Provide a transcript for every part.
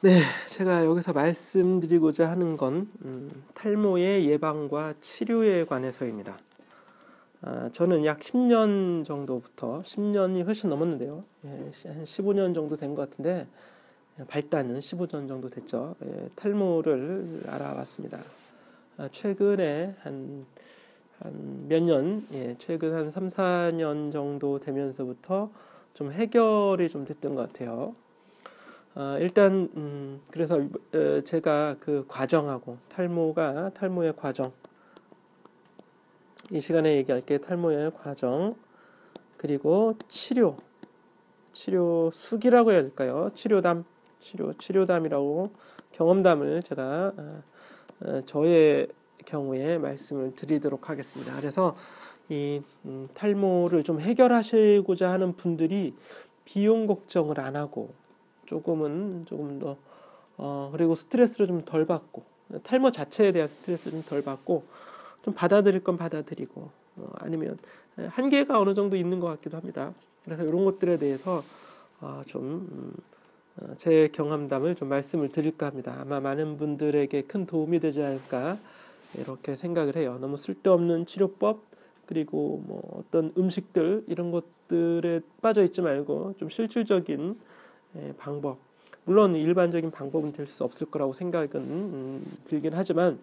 네, 제가 여기서 말씀드리고자 하는 건 탈모의 예방과 치료에 관해서입니다. 저는 약 10년 정도부터 10년이 훨씬 넘었는데요. 한 15년 정도 된 것 같은데 발단은 15년 정도 됐죠. 탈모를 알아왔습니다. 최근에 한 몇 년, 최근 한 3, 4년 정도 되면서부터 좀 해결이 좀 됐던 것 같아요. 일단 그래서 제가 그 과정하고 탈모의 과정, 이 시간에 얘기할게. 탈모의 과정, 그리고 치료 수기라고 해야 될까요? 치료담이라고 경험담을 제가 저의 경우에 말씀을 드리도록 하겠습니다. 그래서 이 탈모를 좀 해결하시고자 하는 분들이 비용 걱정을 안 하고 조금 더 그리고 스트레스를 좀 덜 받고, 탈모 자체에 대한 스트레스를 좀 덜 받고, 좀 받아들일 건 받아들이고, 아니면 한계가 어느 정도 있는 것 같기도 합니다. 그래서 이런 것들에 대해서 제 경험담을 좀 말씀을 드릴까 합니다. 아마 많은 분들에게 큰 도움이 되지 않을까 이렇게 생각을 해요. 너무 쓸데없는 치료법, 그리고 뭐 어떤 음식들 이런 것들에 빠져 있지 말고 좀 실질적인 방법, 물론 일반적인 방법은 될 수 없을 거라고 생각은 들긴 하지만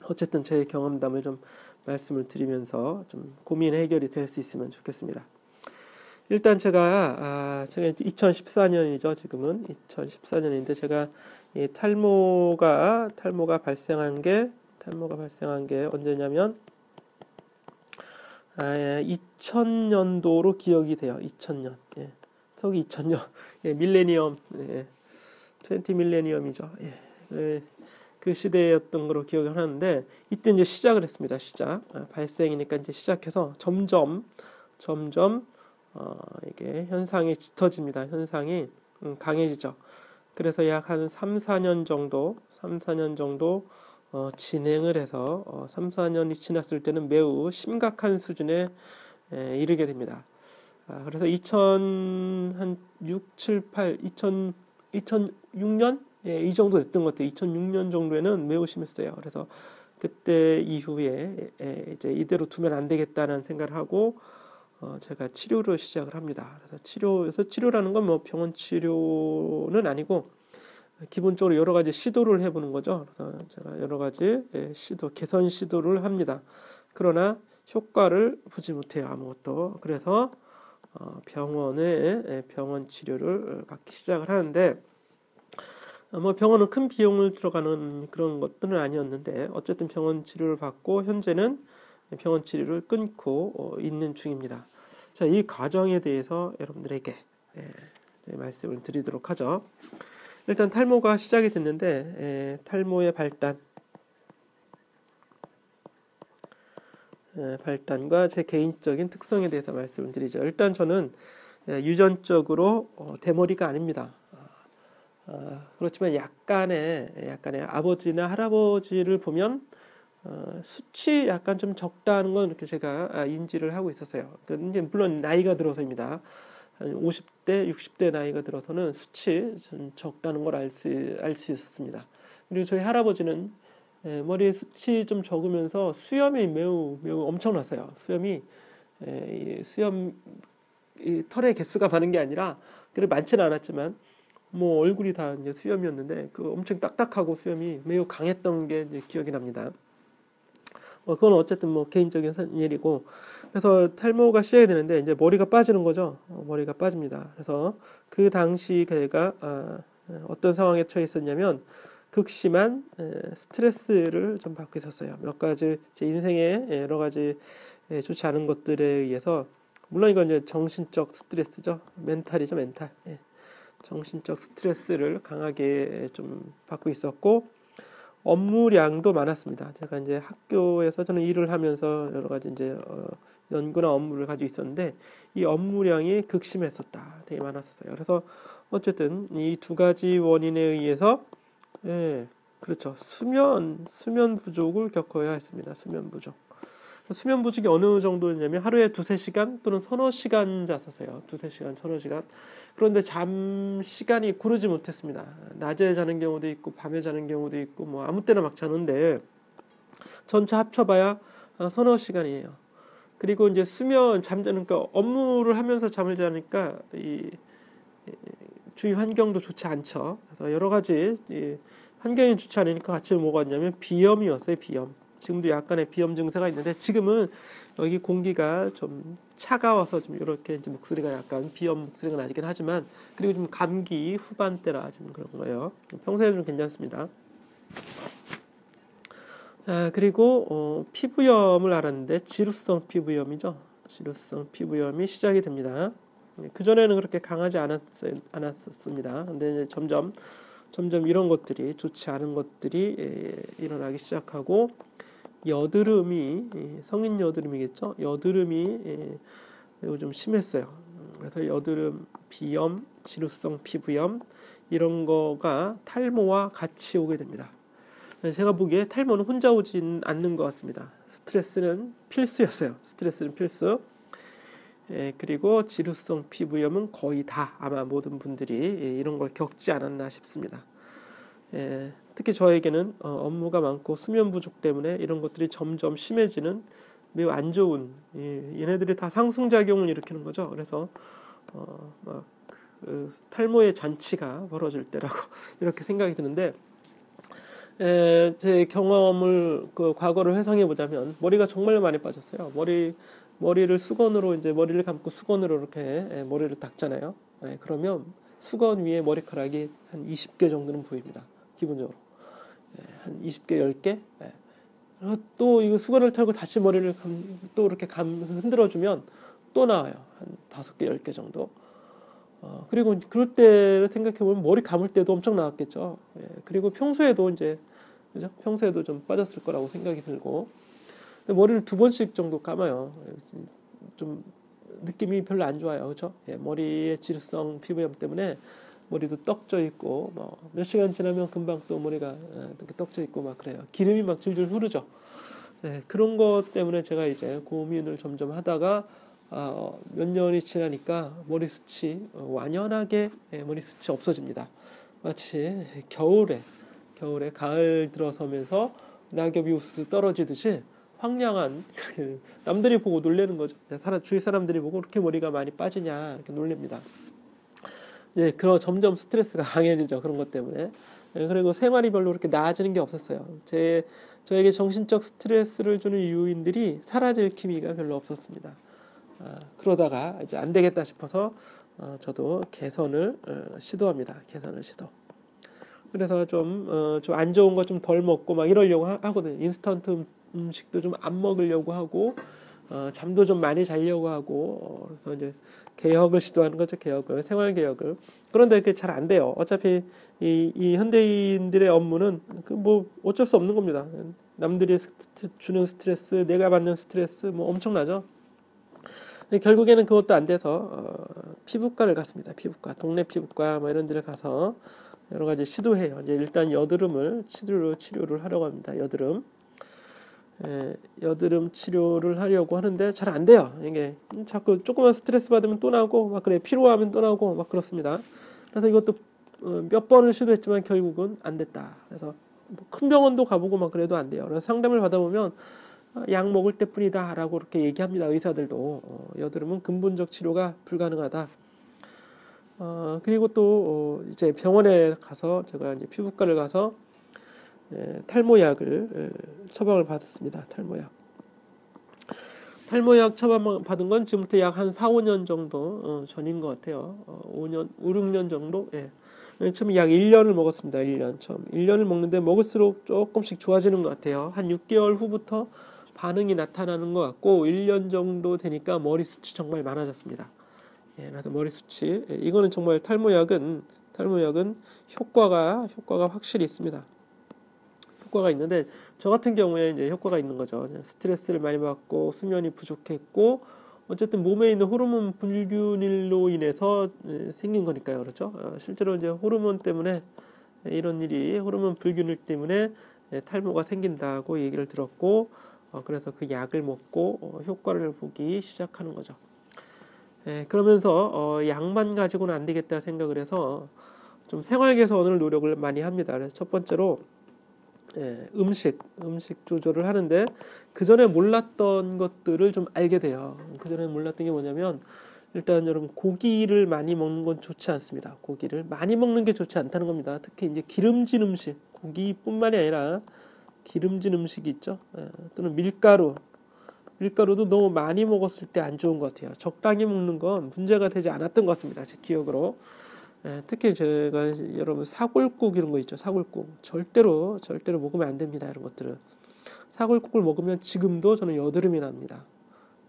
어쨌든 제 경험담을 좀 말씀을 드리면서 좀 고민 해결이 될 수 있으면 좋겠습니다. 일단 제가 2014년이죠. 지금은 2014년인데 제가 이 탈모가 발생한 게 언제냐면 2000년도로 기억이 돼요. 2000년. 서기 2000년. 밀레니엄. 20 밀레니엄이죠. 그 시대였던 거로 기억을 하는데 이때 이제 시작을 했습니다. 발생이니까 이제 시작해서 점점 이게 현상이 짙어집니다. 현상이 강해지죠. 그래서 약 한 3, 4년 정도 진행을 해서 3, 4년이 지났을 때는 매우 심각한 수준에 이르게 됩니다. 그래서 2006, 7, 8, 2006년 이 정도 됐던 것 같아요. 2006년 정도에는 매우 심했어요. 그래서 그때 이후에 이제 이대로 두면 안 되겠다는 생각을 하고 제가 치료를 시작을 합니다. 그래서 치료라는 건 뭐 병원 치료는 아니고 기본적으로 여러 가지 시도를 해보는 거죠. 그래서 제가 여러 가지 개선 시도를 합니다. 그러나 효과를 보지 못해요. 아무것도. 그래서 병원 치료를 받기 시작을 하는데, 뭐 병원은 큰 비용을 들어가는 그런 것들은 아니었는데 어쨌든 병원 치료를 받고 현재는 병원 치료를 끊고 있는 중입니다. 자, 이 과정에 대해서 여러분들에게 말씀을 드리도록 하죠. 일단 탈모가 시작이 됐는데 탈모의 발단과 제 개인적인 특성에 대해서 말씀을 드리죠. 일단 저는 유전적으로 대머리가 아닙니다. 그렇지만 약간의 아버지나 할아버지를 보면 수치 약간 좀 적다는 건 이렇게 제가 인지를 하고 있었어요. 이제 물론 나이가 들어서입니다. 한 50대, 60대 나이가 들어서는 수치 좀 적다는 걸 알 수 있었습니다. 그리고 저희 할아버지는 머리에 수치 좀 적으면서 수염이 매우 엄청났어요. 수염 이 털의 개수가 많은 게 아니라 그래 많지는 않았지만 뭐 얼굴이 다 이제 수염이었는데 그 엄청 딱딱하고 수염이 매우 강했던 게 이제 기억이 납니다. 그건 어쨌든 뭐 개인적인 일이고, 그래서 탈모가 시작이 되는데 이제 머리가 빠지는 거죠. 머리가 빠집니다. 그래서 그 당시 제가 어떤 상황에 처해 있었냐면 극심한 스트레스를 좀 받고 있었어요. 몇 가지 제 인생에 여러 가지 좋지 않은 것들에 의해서, 물론 이건 이제 정신적 스트레스죠. 멘탈이죠, 멘탈. 정신적 스트레스를 강하게 좀 받고 있었고, 업무량도 많았습니다. 제가 이제 학교에서 저는 일을 하면서 여러 가지 이제 연구나 업무를 가지고 있었는데 이 업무량이 극심했었다. 되게 많았었어요. 그래서 어쨌든 이 두 가지 원인에 의해서 그렇죠. 수면 부족을 겪어야 했습니다. 수면 부족. 수면 부족이 어느 정도냐면 하루에 2-3시간 또는 서너 시간 잤었어요. 2-3시간, 서너 시간. 그런데 잠 시간이 고르지 못했습니다. 낮에 자는 경우도 있고 밤에 자는 경우도 있고 뭐 아무 때나 막 자는데 전체 합쳐봐야 서너 시간이에요. 그리고 이제 수면 잠자는 그러니까 업무를 하면서 잠을 자니까 이 주위 환경도 좋지 않죠. 그래서 여러 가지 환경이 좋지 않으니까 같이 뭐가 있냐면 비염이 왔어요. 비염. 지금도 약간의 비염 증세가 있는데 지금은 여기 공기가 좀 차가워서 좀 이렇게 이제 목소리가 약간 비염 목소리가 나긴 하지만 그리고 좀 감기 후반대라 지금 그런 거예요. 평소에는 괜찮습니다. 자, 그리고 피부염을 알았는데 지루성 피부염이죠. 지루성 피부염이 시작이 됩니다. 그 전에는 그렇게 강하지 않았었습니다. 근데 이제 점점 이런 것들이 좋지 않은 것들이 일어나기 시작하고 여드름이 성인 여드름이겠죠. 여드름이 매우 좀 심했어요. 그래서 여드름, 비염, 지루성 피부염 이런 거가 탈모와 같이 오게 됩니다. 제가 보기에 탈모는 혼자 오진 않는 것 같습니다. 스트레스는 필수였어요. 스트레스는 필수. 그리고 지루성 피부염은 거의 다 아마 모든 분들이 이런 걸 겪지 않았나 싶습니다. 특히 저에게는 업무가 많고 수면 부족 때문에 이런 것들이 점점 심해지는 매우 안 좋은 얘네들이 다 상승작용을 일으키는 거죠. 그래서 탈모의 잔치가 벌어질 때라고 이렇게 생각이 드는데 제 경험을 과거를 회상해 보자면 머리가 정말 많이 빠졌어요. 머리를 수건으로 이제 머리를 감고 수건으로 이렇게 머리를 닦잖아요. 그러면 수건 위에 머리카락이 한 20개 정도는 보입니다. 기본적으로 한 20개, 10개. 또 이거 수건을 털고 다시 머리를 또 이렇게 흔들어주면 또 나와요. 한 5개, 10개 정도. 그리고 그럴 때 생각해보면 머리 감을 때도 엄청 나왔겠죠. 그리고 평소에도 이제 그죠? 평소에도 좀 빠졌을 거라고 생각이 들고 근데 머리를 2번씩 정도 감아요. 좀 느낌이 별로 안 좋아요. 그렇죠? 머리의 지루성 피부염 때문에 머리도 떡져 있고 몇 시간 지나면 금방 또 머리가 이렇게 떡져 있고 막 그래요. 기름이 막 줄줄 흐르죠. 그런 것 때문에 제가 이제 고민을 점점 하다가 몇 년이 지나니까 머리숱이 완연하게 머리숱이 없어집니다. 마치 겨울에 가을 들어서면서 낙엽이 우수수 떨어지듯이 황량한 남들이 보고 놀라는 거죠. 주위 사람들이 보고 그렇게 머리가 많이 빠지냐 이렇게 놀랍니다. 그런 점점 스트레스가 강해지죠. 그런 것 때문에. 그리고 생활이 별로 그렇게 나아지는 게 없었어요. 저에게 정신적 스트레스를 주는 요인들이 사라질 기미가 별로 없었습니다. 그러다가 이제 안 되겠다 싶어서 저도 개선을 시도합니다. 개선을 시도. 그래서 좀 안 좋은 거 좀 덜 먹고 막 이러려고 하거든요. 인스턴트 음식도 좀 안 먹으려고 하고 잠도 좀 많이 자려고 하고 그래서 이제 개혁을 시도하는 거죠. 생활 개혁을. 그런데 그게 잘 안 돼요. 어차피 이 현대인들의 업무는 뭐 어쩔 수 없는 겁니다. 남들이 주는 스트레스, 내가 받는 스트레스 뭐 엄청나죠. 결국에는 그것도 안 돼서 피부과를 갔습니다. 동네 피부과 뭐 이런 데를 가서 여러 가지 시도해요. 이제 일단 여드름을 치료를 하려고 합니다. 여드름 치료를 하려고 하는데 잘 안 돼요. 이게 자꾸 조금만 스트레스 받으면 또 나고 막 그래. 피로하면 또 나고 막 그렇습니다. 그래서 이것도 몇 번을 시도했지만 결국은 안 됐다. 그래서 큰 병원도 가보고 막 그래도 안 돼요. 그래서 상담을 받아보면 약 먹을 때뿐이다라고 이렇게 얘기합니다. 의사들도 여드름은 근본적 치료가 불가능하다. 그리고 또 이제 병원에 가서 제가 이제 피부과를 가서 탈모약을 처방을 받았습니다. 탈모약 처방 받은 건 지금부터 약 한 4-5년 정도 전인 것 같아요. 5-6년 정도. 처음 약 1년을 먹었습니다. 1년을 먹는데 먹을수록 조금씩 좋아지는 것 같아요. 한 6개월 후부터 반응이 나타나는 것 같고 1년 정도 되니까 머리숱이 정말 많아졌습니다. 그래서 머리숱이 이거는 정말 탈모약은 효과가 확실히 있습니다. 효과가 있는데 저 같은 경우에 이제 효과가 있는 거죠. 스트레스를 많이 받고 수면이 부족했고 어쨌든 몸에 있는 호르몬 불균일로 인해서 생긴 거니까요. 그렇죠? 실제로 이제 호르몬 때문에 호르몬 불균일 때문에 탈모가 생긴다고 얘기를 들었고 그래서 그 약을 먹고 효과를 보기 시작하는 거죠. 그러면서 약만 가지고는 안 되겠다 생각을 해서 좀 생활 개선을 노력을 많이 합니다. 그래서 첫 번째로 음식 조절을 하는데 그 전에 몰랐던 것들을 좀 알게 돼요. 그 전에 몰랐던 게 뭐냐면 일단 여러분 고기를 많이 먹는 건 좋지 않습니다. 고기를 많이 먹는 게 좋지 않다는 겁니다. 특히 이제 기름진 음식, 고기뿐만이 아니라 기름진 음식이 있죠. 또는 밀가루도 너무 많이 먹었을 때 안 좋은 것 같아요. 적당히 먹는 건 문제가 되지 않았던 것 같습니다. 제 기억으로. 특히 제가 여러분 사골국 이런 거 있죠. 사골국 절대로 먹으면 안 됩니다. 이런 것들은 사골국을 먹으면 지금도 저는 여드름이 납니다.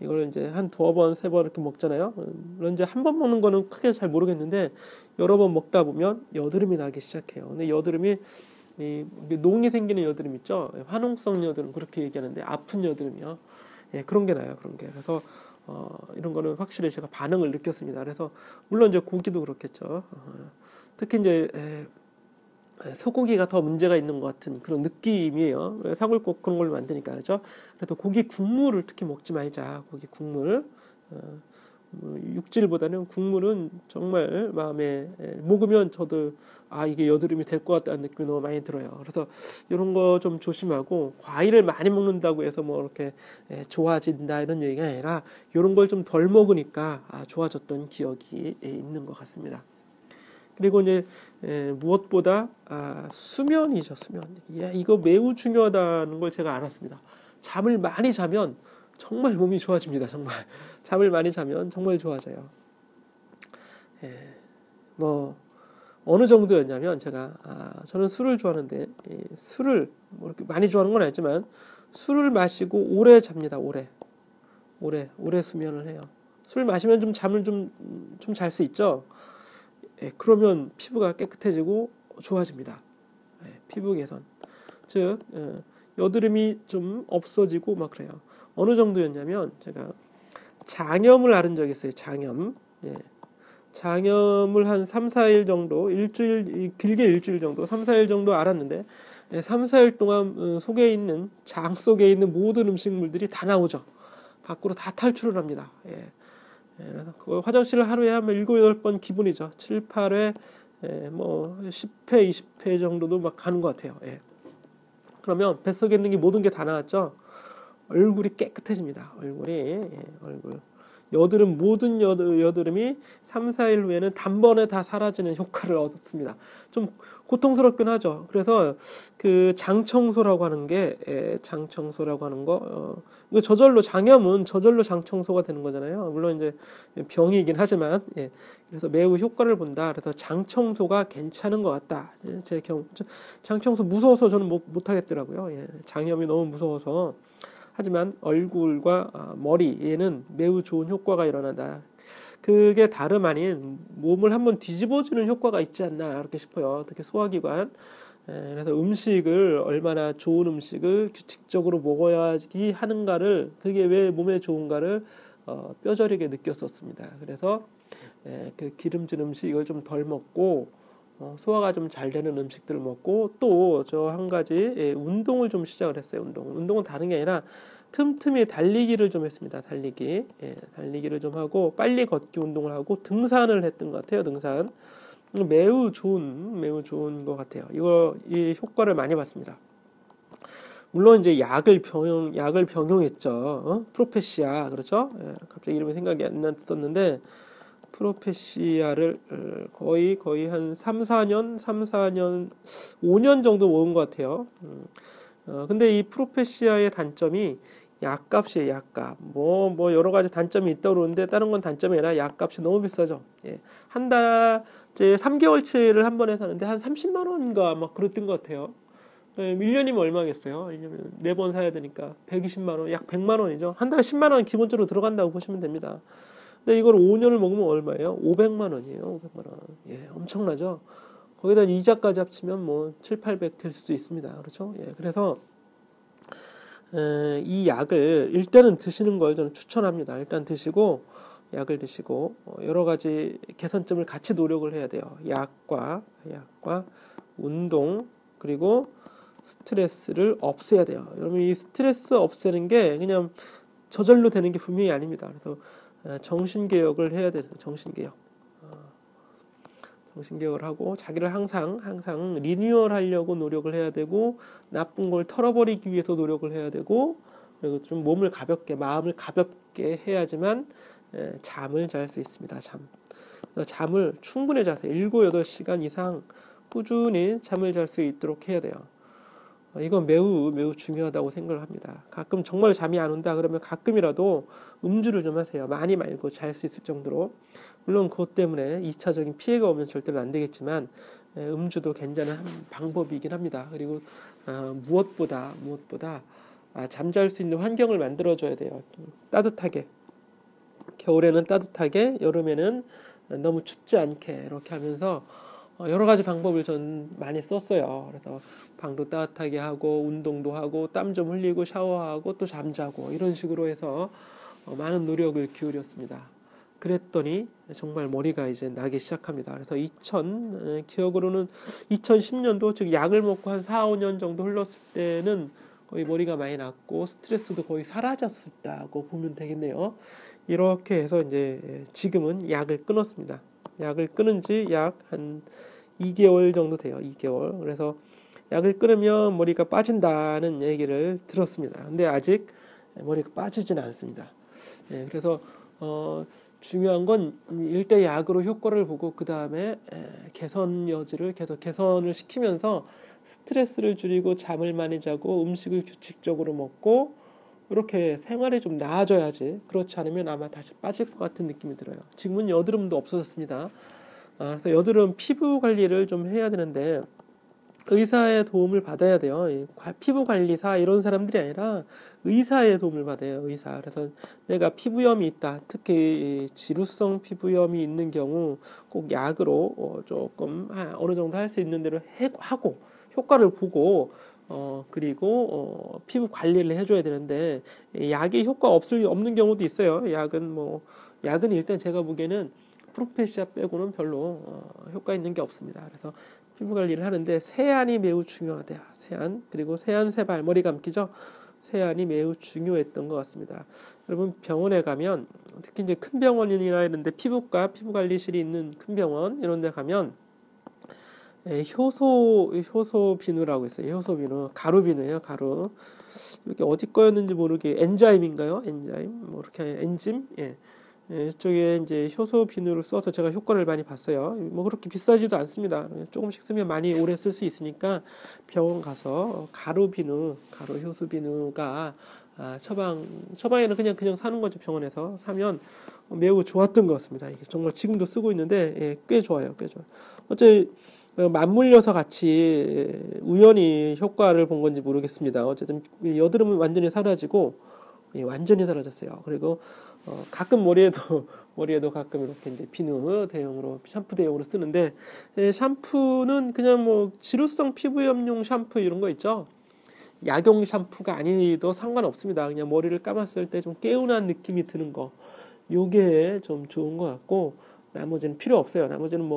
이걸 이제 한 두어 번, 세 번 이렇게 먹잖아요. 물론 이제 한 번 먹는 거는 크게 잘 모르겠는데 여러 번 먹다 보면 여드름이 나기 시작해요. 근데 여드름이 농이 생기는 여드름 있죠. 화농성 여드름 그렇게 얘기하는데 아픈 여드름이요. 그런 게 나요. 그런 게. 그래서 이런 거는 확실히 제가 반응을 느꼈습니다. 그래서 물론 이제 고기도 그렇겠죠. 특히 이제 소고기가 더 문제가 있는 것 같은 그런 느낌이에요. 사골국 그런 걸로 만드니까 그렇죠. 그래서 고기 국물을 특히 먹지 말자. 고기 국물 육질보다는 국물은 정말 마음에 먹으면 저도 이게 여드름이 될 것 같다는 느낌이 너무 많이 들어요. 그래서 이런 거 좀 조심하고 과일을 많이 먹는다고 해서 뭐 이렇게 좋아진다 이런 얘기가 아니라 이런 걸 좀 덜 먹으니까 좋아졌던 기억이 있는 것 같습니다. 그리고 이제 무엇보다 수면이죠. 수면. 이거 매우 중요하다는 걸 제가 알았습니다. 잠을 많이 자면 정말 몸이 좋아집니다. 정말 잠을 많이 자면 정말 좋아져요. 뭐 어느 정도였냐면 제가 저는 술을 좋아하는데 술을 뭐 이렇게 많이 좋아하는 건 아니지만 술을 마시고 오래 잡니다. 오래 수면을 해요. 술 마시면 좀 잠을 좀 잘 수 있죠. 그러면 피부가 깨끗해지고 좋아집니다. 피부 개선. 즉 여드름이 좀 없어지고 막 그래요. 어느 정도였냐면 제가 장염을 앓은 적이 있어요. 장염을 한 3, 4일 정도, 길게 일주일 정도, 3, 4일 정도 앓았는데 3, 4일 동안 속에 있는 장 속에 있는 모든 음식물들이 다 나오죠. 밖으로 다 탈출을 합니다. 그래서 화장실을 하루에 하면 7, 8번 기본이죠. 7, 8회, 뭐 10회, 20회 정도도 막 가는 것 같아요. 그러면 뱃속에 있는 게 모든 게 다 나왔죠. 얼굴이 깨끗해집니다. 얼굴. 모든 여드름이 3, 4일 후에는 단번에 다 사라지는 효과를 얻었습니다. 좀 고통스럽긴 하죠. 그래서 그 장청소라고 하는 거, 이거 장염은 저절로 장청소가 되는 거잖아요. 물론 이제 병이긴 하지만, 그래서 매우 효과를 본다. 그래서 장청소가 괜찮은 것 같다. 제 경우, 장청소 무서워서 저는 못 하겠더라고요. 장염이 너무 무서워서. 하지만 얼굴과 머리에는 매우 좋은 효과가 일어난다. 그게 다름 아닌 몸을 한번 뒤집어주는 효과가 있지 않나 이렇게 싶어요. 특히 소화기관. 그래서 음식을 얼마나 좋은 음식을 규칙적으로 먹어야지 하는가를 그게 왜 몸에 좋은가를 뼈저리게 느꼈었습니다. 그래서 그 기름진 음식 이걸 좀 덜 먹고 소화가 좀 잘 되는 음식들을 먹고 또 저 한 가지 운동을 좀 시작을 했어요. 운동은 다른 게 아니라 틈틈이 달리기를 좀 했습니다. 달리기를 좀 하고 빨리 걷기 운동을 하고 등산을 했던 것 같아요. 등산 매우 좋은 것 같아요. 이 효과를 많이 봤습니다. 물론 이제 약을 병용했죠. 프로페시아 그렇죠? 갑자기 이름이 생각이 안 났었는데. 프로페시아를 거의 한 3-4년, 5년 정도 모은 것 같아요. 근데 이 프로페시아의 단점이 약값이에요. 약값. 뭐 여러 가지 단점이 있다고 그러는데 다른 건 단점이 아니라 약값이 너무 비싸죠. 한 달 이제 3개월치를 한 번에 사는데 한 30만 원인가 막 그랬던 것 같아요. 1년이면 얼마겠어요? 1년이면 4번 사야 되니까 120만 원, 약 100만 원이죠. 한 달에 10만 원 기본적으로 들어간다고 보시면 됩니다. 근데 이걸 5년을 먹으면 얼마예요? 500만 원이에요. 500만 원. 엄청나죠? 거기다 이자까지 합치면 뭐 7, 800 될 수도 있습니다. 그렇죠? 그래서 이 약을 일단은 드시는 걸 저는 추천합니다. 일단 드시고 약을 드시고 여러 가지 개선점을 같이 노력을 해야 돼요. 약과 운동 그리고 스트레스를 없애야 돼요. 여러분 이 스트레스 없애는 게 그냥 저절로 되는 게 분명히 아닙니다. 그래서 정신개혁을 해야 돼요. 정신개혁을 하고 자기를 항상 리뉴얼 하려고 노력을 해야 되고 나쁜 걸 털어버리기 위해서 노력을 해야 되고 그리고 좀 몸을 가볍게 마음을 가볍게 해야지만 잠을 잘 수 있습니다. 잠을 충분히 자서 7, 8시간 이상 꾸준히 잠을 잘 수 있도록 해야 돼요. 이건 매우 중요하다고 생각을 합니다. 가끔 정말 잠이 안 온다 그러면 가끔이라도 음주를 좀 하세요. 많이 말고 잘 수 있을 정도로. 물론 그것 때문에 2차적인 피해가 오면 절대로 안 되겠지만 음주도 괜찮은 방법이긴 합니다. 그리고 무엇보다 잠잘 수 있는 환경을 만들어줘야 돼요. 따뜻하게. 겨울에는 따뜻하게, 여름에는 너무 춥지 않게 이렇게 하면서 여러 가지 방법을 전 많이 썼어요. 그래서 방도 따뜻하게 하고 운동도 하고 땀 좀 흘리고 샤워하고 또 잠자고 이런 식으로 해서 많은 노력을 기울였습니다. 그랬더니 정말 머리가 이제 나기 시작합니다. 그래서 기억으로는 2010년도 즉 약을 먹고 한 4, 5년 정도 흘렀을 때는 거의 머리가 많이 났고 스트레스도 거의 사라졌다고 보면 되겠네요. 이렇게 해서 이제 지금은 약을 끊었습니다. 약을 끊은 지 약 한 2개월 정도 돼요. 2개월. 그래서 약을 끊으면 머리가 빠진다는 얘기를 들었습니다. 근데 아직 머리가 빠지지는 않습니다. 그래서 중요한 건 일대 약으로 효과를 보고 그 다음에 개선 여지를 계속 개선을 시키면서 스트레스를 줄이고 잠을 많이 자고 음식을 규칙적으로 먹고 이렇게 생활이 좀 나아져야지. 그렇지 않으면 아마 다시 빠질 것 같은 느낌이 들어요. 지금은 여드름도 없어졌습니다. 그래서 여드름 피부 관리를 좀 해야 되는데 의사의 도움을 받아야 돼요. 피부 관리사 이런 사람들이 아니라 의사의 도움을 받아요. 의사. 그래서 내가 피부염이 있다. 특히 지루성 피부염이 있는 경우 꼭 약으로 조금 어느 정도 할 수 있는 대로 하고 효과를 보고 그리고 피부 관리를 해줘야 되는데 약이 효과 없는 경우도 있어요. 약은 일단 제가 보기에는 프로페시아 빼고는 별로 효과 있는 게 없습니다. 그래서 피부 관리를 하는데 세안이 매우 중요하대요. 세안 그리고 세안 세발 머리 감기죠. 세안이 매우 중요했던 것 같습니다. 여러분 병원에 가면 특히 이제 큰 병원이나 이런데 피부과 피부 관리실이 있는 큰 병원 이런 데 가면 효소 비누라고 있어요. 효소 비누, 가루 비누예요. 가루. 이게 어디 거였는지 모르게 엔자임인가요? 엔자임, 뭐 이렇게 엔짐. 이쪽에 이제 효소 비누를 써서 제가 효과를 많이 봤어요. 뭐 그렇게 비싸지도 않습니다. 조금씩 쓰면 많이 오래 쓸 수 있으니까 병원 가서 가루 효소 비누가 처방에는 그냥 사는 거죠. 병원에서 사면 매우 좋았던 것 같습니다. 이게 정말 지금도 쓰고 있는데 꽤 좋아요. 어째 맞물려서 같이 우연히 효과를 본 건지 모르겠습니다. 어쨌든 여드름은 완전히 사라지고 완전히 사라졌어요. 그리고 가끔 머리에도 가끔 이렇게 이제 비누 대용으로 샴푸 대용으로 쓰는데 샴푸는 그냥 뭐 지루성 피부염용 샴푸 이런 거 있죠. 약용 샴푸가 아니도 상관없습니다. 그냥 머리를 감았을 때 좀 개운한 느낌이 드는 거 요게 좀 좋은 것 같고 나머지는 필요 없어요. 나머지는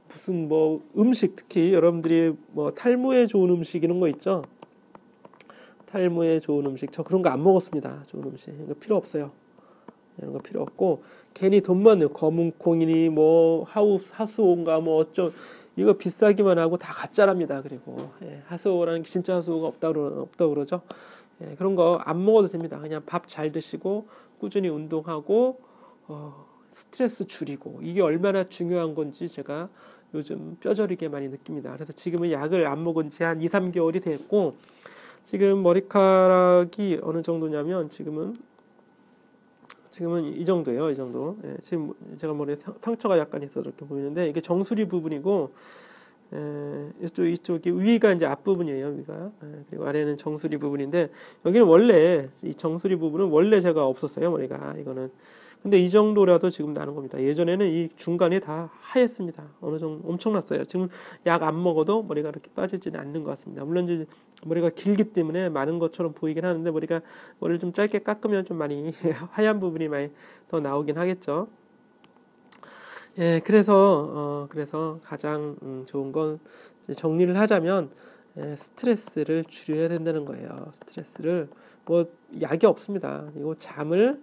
무슨 음식 특히 여러분들이 탈모에 좋은 음식 이런 거 있죠. 탈모에 좋은 음식 저 그런 거 안 먹었습니다. 좋은 음식 이거 필요 없어요. 이런 거 필요 없고 괜히 돈만 내고 검은콩이니 하수오인가 이거 비싸기만 하고 다 가짜랍니다. 그리고 하수오라는 게 진짜 하수오가 없다고 그러죠. 그런 거 안 먹어도 됩니다. 그냥 밥 잘 드시고 꾸준히 운동하고 스트레스 줄이고 이게 얼마나 중요한 건지 제가 요즘 뼈저리게 많이 느낍니다. 그래서 지금은 약을 안 먹은 지 한 2, 3개월이 됐고 지금 머리카락이 어느 정도냐면 지금은 이 정도예요. 이 정도. 지금 제가 머리에 상처가 약간 있어서 이렇게 보이는데 이게 정수리 부분이고 이쪽이 위가 이제 앞부분이에요. 위가. 그리고 아래는 정수리 부분인데 여기는 원래 이 정수리 부분은 원래 제가 없었어요. 머리가 이거는. 근데 이 정도라도 지금 나는 겁니다. 예전에는 이 중간이 다 하였습니다. 어느 정도 엄청났어요. 지금 약 안 먹어도 머리가 이렇게 빠지지는 않는 것 같습니다. 물론 이제 머리가 길기 때문에 많은 것처럼 보이긴 하는데 머리를 좀 짧게 깎으면 좀 많이 하얀 부분이 많이 더 나오긴 하겠죠. 그래서 가장 좋은 건 정리를 하자면 스트레스를 줄여야 된다는 거예요. 스트레스를 뭐 약이 없습니다. 그리고 잠을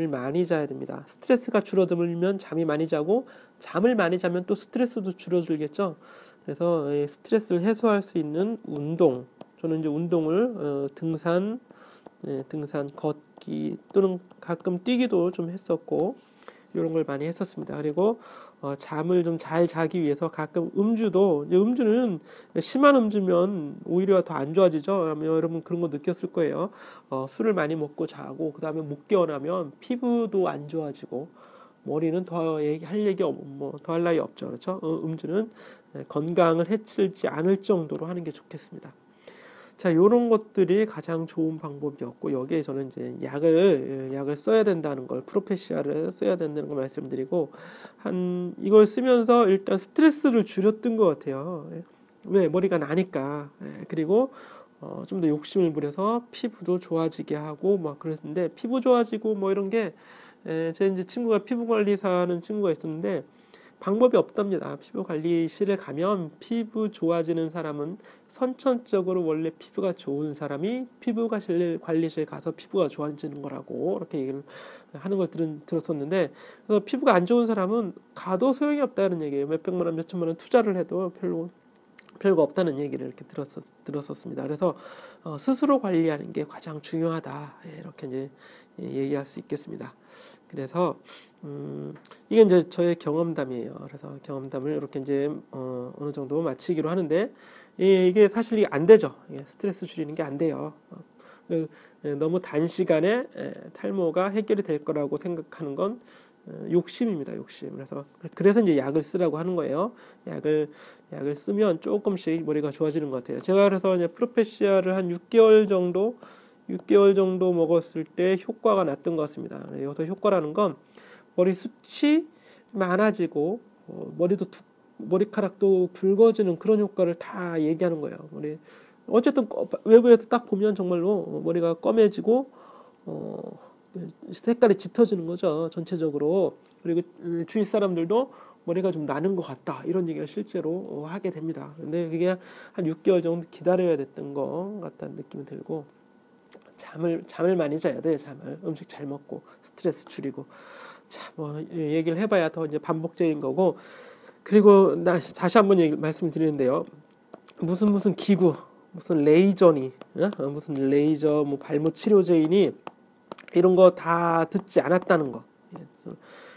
많이 자야 됩니다. 스트레스가 줄어들면 잠이 많이 자고 잠을 많이 자면 또 스트레스도 줄어들겠죠. 그래서 스트레스를 해소할 수 있는 운동, 저는 이제 운동을 등산, 걷기 또는 가끔 뛰기도 좀 했었고 이런 걸 많이 했었습니다. 그리고 잠을 좀 잘 자기 위해서 가끔 음주는 심한 음주면 오히려 더 안 좋아지죠. 아마 여러분 그런 거 느꼈을 거예요. 술을 많이 먹고 자고 그 다음에 못 깨어나면 피부도 안 좋아지고 머리는 더 할 나위 없죠. 그렇죠? 음주는 건강을 해치지 않을 정도로 하는 게 좋겠습니다. 자, 이런 것들이 가장 좋은 방법이었고 여기에 저는 이제 약을 써야 된다는 걸, 프로페시아를 써야 된다는 걸 말씀드리고 이걸 쓰면서 일단 스트레스를 줄였던 것 같아요. 왜? 머리가 나니까. 그리고 좀 더 욕심을 부려서 피부도 좋아지게 하고 막 그랬는데 피부 좋아지고 뭐 이런 게 제 이제 친구가 피부 관리사 하는 친구가 있었는데 방법이 없답니다. 피부 관리실에 가면 피부 좋아지는 사람은 선천적으로 원래 피부가 좋은 사람이 피부 관리실 가서 피부가 좋아지는 거라고 이렇게 얘기를 하는 걸 들었었는데 그래서 피부가 안 좋은 사람은 가도 소용이 없다는 얘기예요. 몇백만 원, 몇천만 원 투자를 해도 별거 없다는 얘기를 이렇게 들었었습니다. 그래서 스스로 관리하는 게 가장 중요하다. 이렇게 이제 얘기할 수 있겠습니다. 그래서 이게 이제 저의 경험담이에요. 그래서 경험담을 이렇게 이제 어느 정도 마치기로 하는데 이게 사실 안 되죠. 스트레스 줄이는 게 안 돼요. 너무 단시간에 탈모가 해결이 될 거라고 생각하는 건 욕심입니다. 욕심. 그래서 이제 약을 쓰라고 하는 거예요. 약을 쓰면 조금씩 머리가 좋아지는 것 같아요. 제가 그래서 이제 프로페시아를 한 6개월 정도 먹었을 때 효과가 났던 것 같습니다. 여기서 효과라는 건 머리 숱이 많아지고 머리카락도 굵어지는 그런 효과를 다 얘기하는 거예요. 어쨌든 외부에서 딱 보면 정말로 머리가 검해지고 색깔이 짙어지는 거죠. 전체적으로. 그리고 주위 사람들도 머리가 좀 나는 것 같다. 이런 얘기를 실제로 하게 됩니다. 근데 그게 한 6개월 정도 기다려야 됐던 것 같다는 느낌이 들고 잠을 많이 자야 돼요. 음식 잘 먹고 스트레스 줄이고. 자, 뭐 얘기를 해봐야 더 이제 반복적인 거고. 그리고 다시 한번 말씀드리는데요. 무슨 기구, 무슨 레이저니, 무슨 레이저, 뭐 발모 치료제이니 이런 거 다 듣지 않았다는 거.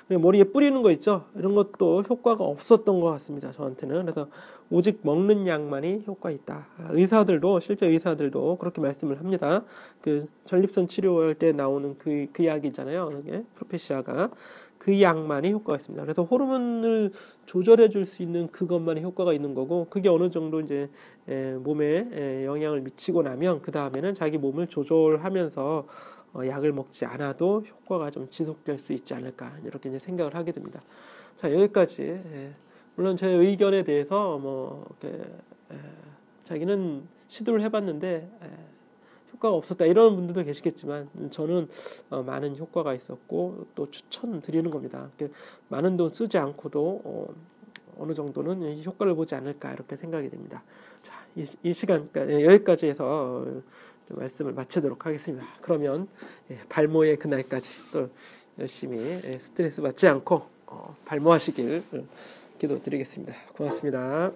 머리에 뿌리는 거 있죠. 이런 것도 효과가 없었던 것 같습니다. 저한테는. 그래서 오직 먹는 약만이 효과 있다. 실제 의사들도 그렇게 말씀을 합니다. 그 전립선 치료할 때 나오는 그 약이 있잖아요. 그게 프로페시아가 그 약만이 효과가 있습니다. 그래서 호르몬을 조절해 줄 수 있는 그것만이 효과가 있는 거고 그게 어느 정도 이제 몸에 영향을 미치고 나면 그 다음에는 자기 몸을 조절하면서 약을 먹지 않아도 효과가 좀 지속될 수 있지 않을까 이렇게 이제 생각을 하게 됩니다. 자, 여기까지. 물론 제 의견에 대해서 자기는 시도를 해봤는데 효과가 없었다 이런 분들도 계시겠지만 저는 많은 효과가 있었고 또 추천드리는 겁니다. 많은 돈 쓰지 않고도 어느 정도는 효과를 보지 않을까 이렇게 생각이 됩니다. 자, 이 시간 여기까지 해서 말씀을 마치도록 하겠습니다. 그러면 발모의 그날까지 또 열심히 스트레스 받지 않고 발모하시길 기도드리겠습니다. 고맙습니다.